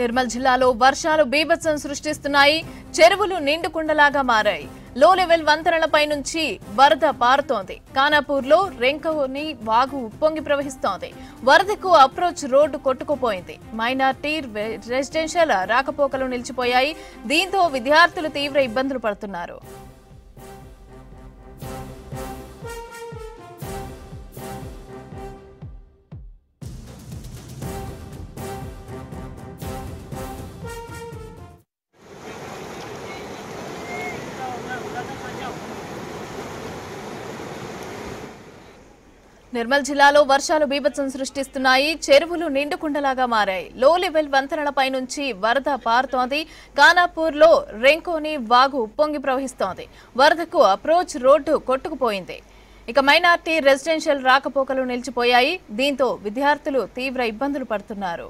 నిర్మల్ జిల్లాలో వర్షాలు బీభత్సం సృష్టిస్తున్నాయి. చెరువులు నిండుకుండలాగా మారాయి. లో లెవెల్ వంతెనలపై నుంచి వరద పారుతోంది. ఖానాపూర్లో రెంకోని వాగు ఉప్పొంగి ప్రవహిస్తోంది. వరదకు అప్రోచ్ రోడ్డు కొట్టుకుపోయింది. మైనార్టీ రెసిడెన్షియల్ రాకపోకలు నిలిచిపోయాయి. దీంతో విద్యార్థులు తీవ్ర ఇబ్బందులు పడుతున్నారు. నిర్మల్ జిల్లాలో వర్షాలు బీభత్సం సృష్టిస్తున్నాయి. చెరువులు నిండుకుండలాగా మారాయి. లో లెవెల్ వంతెనలపై నుంచి వరద పారుతోంది. ఖానాపూర్లో రెంకోని వాగు ఉప్పొంగి ప్రవహిస్తోంది. వరదకు అప్రోచ్ రోడ్డు కొట్టుకుపోయింది. ఇక మైనార్టీ రెసిడెన్షియల్ రాకపోకలు నిలిచిపోయాయి. దీంతో విద్యార్థులు తీవ్ర ఇబ్బందులు పడుతున్నారు.